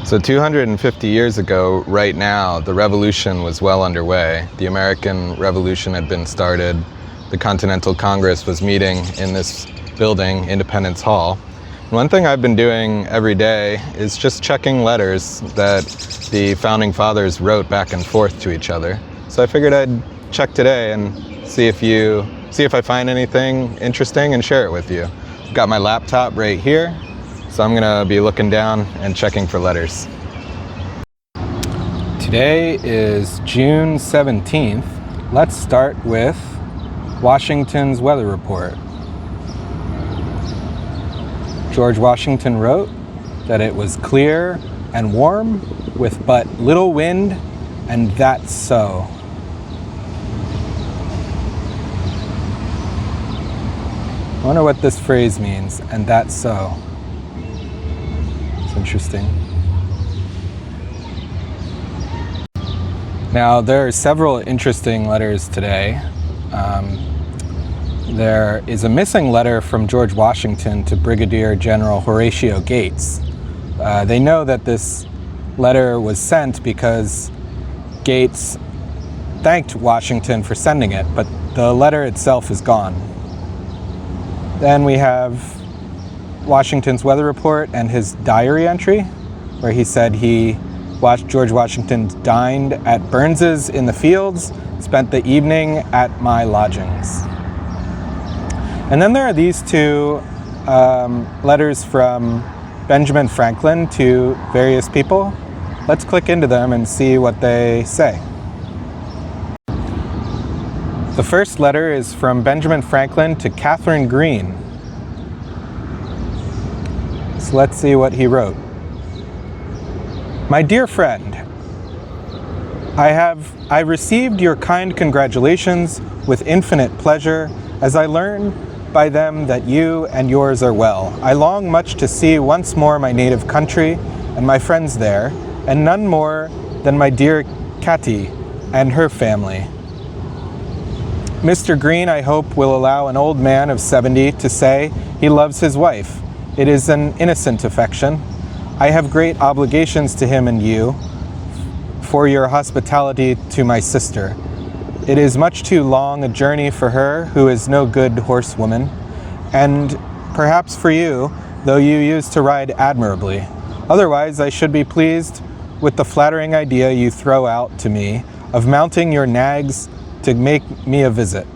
So 250 years ago, right now, the revolution was well underway. The American Revolution had been started. The Continental Congress was meeting in this building, Independence Hall. And one thing I've been doing every day is just checking letters that the Founding Fathers wrote back and forth to each other. So I figured I'd check today and see if I find anything interesting and share it with you. I've got my laptop right here. So I'm gonna be looking down and checking for letters. Today is June 17th. Let's start with Washington's weather report. George Washington wrote that it was clear and warm with but little wind, and that's so. I wonder what this phrase means, and that's so. Interesting. Now, there are several interesting letters today. There is a missing letter from George Washington to Brigadier General Horatio Gates. They know that this letter was sent because Gates thanked Washington for sending it, but the letter itself is gone. Then we have Washington's weather report and his diary entry, where he said George Washington dined at Burns's in the Fields, spent the evening at my lodgings. And then there are these two letters from Benjamin Franklin to various people. Let's click into them and see what they say. The first letter is from Benjamin Franklin to Catherine Greene. So let's see what he wrote. My dear friend, I received your kind congratulations with infinite pleasure, as I learn by them that you and yours are well. I long much to see once more my native country and my friends there, and none more than my dear Cathy and her family. Mr. Greene, I hope, will allow an old man of 70 to say he loves his wife. It is an innocent affection. I have great obligations to him and you for your hospitality to my sister. It is much too long a journey for her, who is no good horsewoman, and perhaps for you, though you used to ride admirably. Otherwise, I should be pleased with the flattering idea you throw out to me of mounting your nags to make me a visit.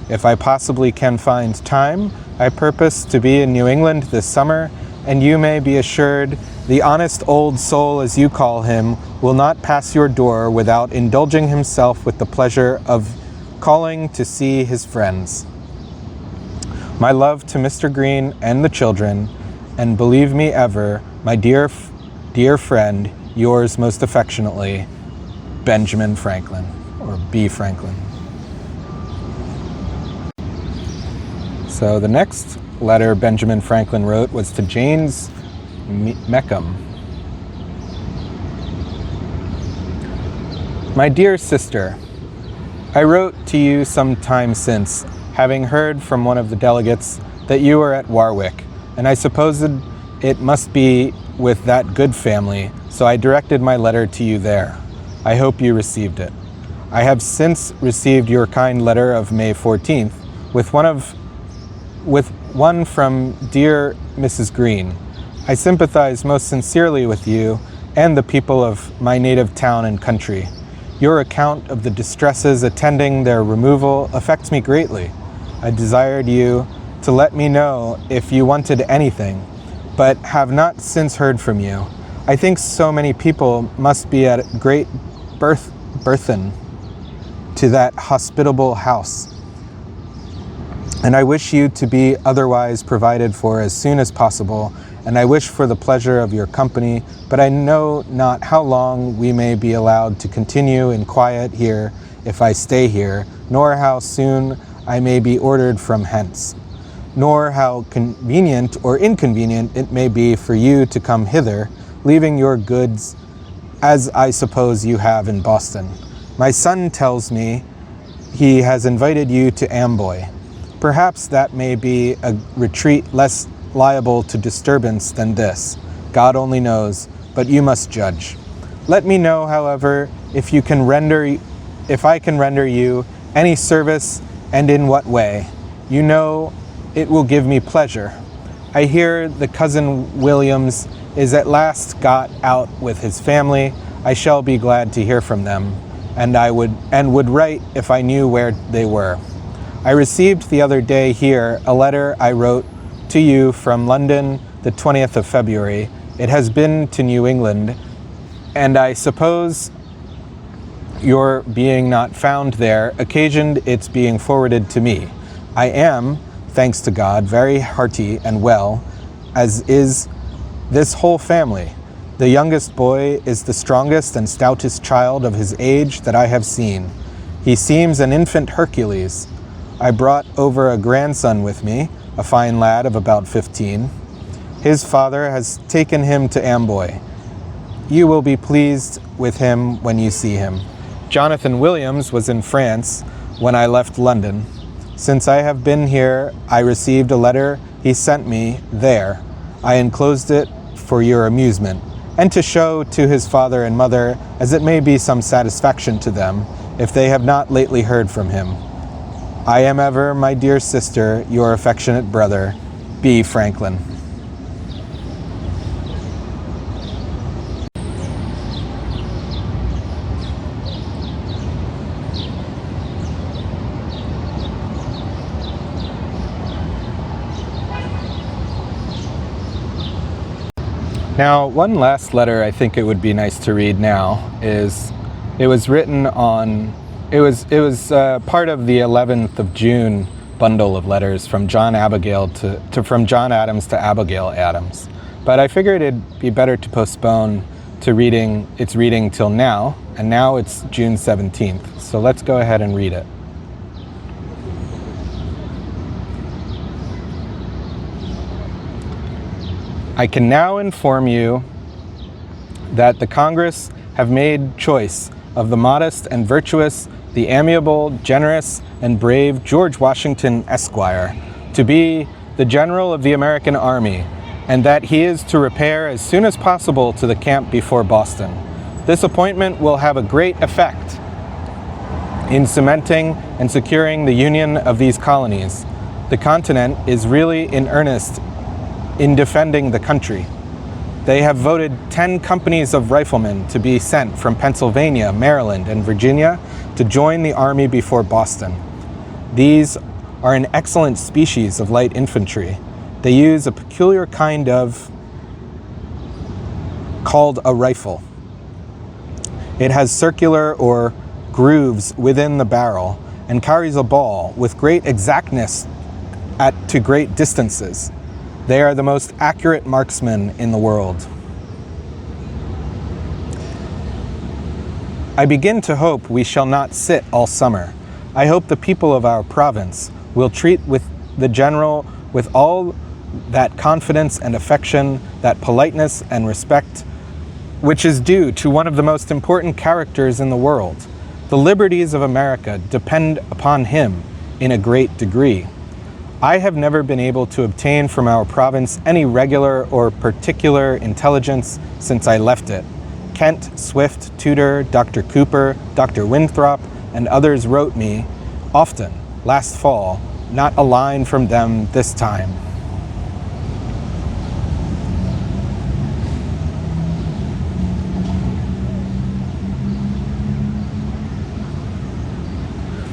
If I possibly can find time, I purpose to be in New England this summer, and you may be assured the honest old soul, as you call him, will not pass your door without indulging himself with the pleasure of calling to see his friends. My love to Mr. Greene and the children, and believe me ever, my dear friend, yours most affectionately, Benjamin Franklin, or B. Franklin. So the next letter Benjamin Franklin wrote was to James Mecom. My dear sister, I wrote to you some time since, having heard from one of the delegates that you were at Warwick, and I supposed it must be with that good family, so I directed my letter to you there. I hope you received it. I have since received your kind letter of May 14th, with one from dear Mrs. Greene. I sympathize most sincerely with you and the people of my native town and country. Your account of the distresses attending their removal affects me greatly. I desired you to let me know if you wanted anything, but have not since heard from you. I think so many people must be at great burthen to that hospitable house, and I wish you to be otherwise provided for as soon as possible, and I wish for the pleasure of your company, but I know not how long we may be allowed to continue in quiet here if I stay here, nor how soon I may be ordered from hence, nor how convenient or inconvenient it may be for you to come hither, leaving your goods, as I suppose you have in Boston. My son tells me he has invited you to Amboy. Perhaps that may be a retreat less liable to disturbance than this. God only knows, but you must judge. Let me know, however, if I can render you any service and in what way. You know it will give me pleasure. I hear the cousin Williams is at last got out with his family. I shall be glad to hear from them, and would write if I knew where they were. I received the other day here a letter I wrote to you from London the 20th of February. It has been to New England, and I suppose your being not found there occasioned its being forwarded to me. I am, thanks to God, very hearty and well, as is this whole family. The youngest boy is the strongest and stoutest child of his age that I have seen. He seems an infant Hercules. I brought over a grandson with me, a fine lad of about 15. His father has taken him to Amboy. You will be pleased with him when you see him. Jonathan Williams was in France when I left London. Since I have been here, I received a letter he sent me there. I enclosed it for your amusement, and to show to his father and mother, as it may be some satisfaction to them, if they have not lately heard from him. I am ever, my dear sister, your affectionate brother, B. Franklin. Now, one last letter I think it would be nice to read now is, it was written on, it was part of the 11th of June bundle of letters from John Adams to Abigail Adams. But I figured it'd be better to postpone its reading till now, and now it's June 17th. So let's go ahead and read it. I can now inform you that the Congress have made choice of the modest and virtuous, the amiable, generous, and brave George Washington, Esquire, to be the General of the American Army, and that he is to repair as soon as possible to the camp before Boston. This appointment will have a great effect in cementing and securing the union of these colonies. The continent is really in earnest in defending the country. They have voted 10 companies of riflemen to be sent from Pennsylvania, Maryland, and Virginia to join the army before Boston. These are an excellent species of light infantry. They use a peculiar kind called a rifle. It has circular or grooves within the barrel and carries a ball with great exactness to great distances. They are the most accurate marksmen in the world. I begin to hope we shall not sit all summer. I hope the people of our province will treat with the general with all that confidence and affection, that politeness and respect, which is due to one of the most important characters in the world. The liberties of America depend upon him in a great degree. I have never been able to obtain from our province any regular or particular intelligence since I left it. Kent, Swift, Tudor, Dr. Cooper, Dr. Winthrop, and others wrote me often last fall, not a line from them this time.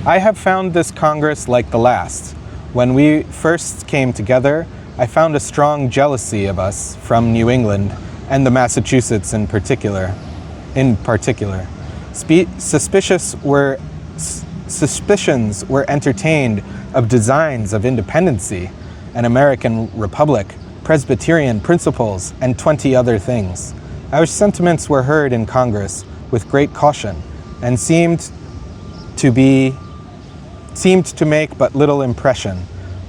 I have found this Congress like the last. When we first came together, I found a strong jealousy of us from New England and the Massachusetts in particular. Suspicions were entertained of designs of independency, an American republic, Presbyterian principles, and 20 other things. Our sentiments were heard in Congress with great caution and seemed to make but little impression.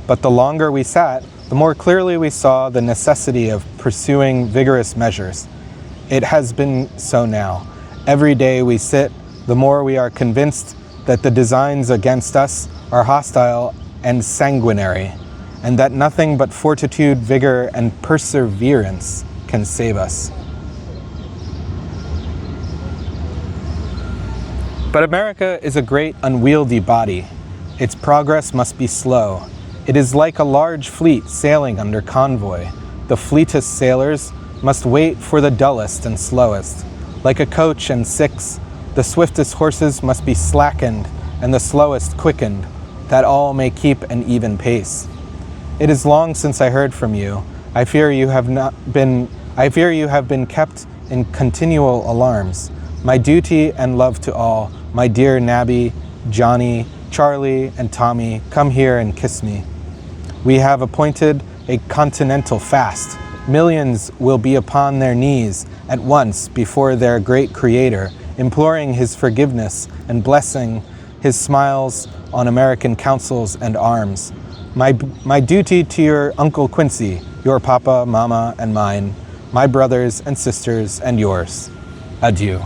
But the longer we sat, the more clearly we saw the necessity of pursuing vigorous measures. It has been so now. Every day we sit, the more we are convinced that the designs against us are hostile and sanguinary, and that nothing but fortitude, vigor, and perseverance can save us. But America is a great unwieldy body. Its progress must be slow. It is like a large fleet sailing under convoy. The fleetest sailors must wait for the dullest and slowest. Like a coach and six, the swiftest horses must be slackened and the slowest quickened, that all may keep an even pace. It is long since I heard from you. I fear you have been kept in continual alarms. My duty and love to all, my dear Nabby, Johnny, Charlie, and Tommy, come here and kiss me. We have appointed a continental fast. Millions will be upon their knees at once before their great Creator, imploring His forgiveness and blessing His smiles on American councils and arms. My duty to your Uncle Quincy, your papa, mama, and mine, my brothers and sisters, and yours. Adieu.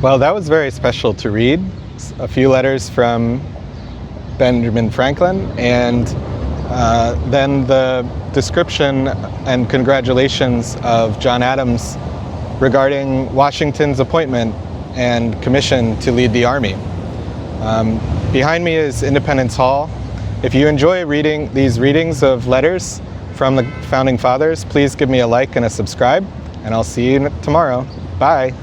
Well, that was very special to read. A few letters from Benjamin Franklin, and then the description and congratulations of John Adams regarding Washington's appointment and commission to lead the army. Behind me is Independence Hall. If you enjoy reading these readings of letters from the Founding Fathers, please give me a like and a subscribe, and I'll see you tomorrow. Bye.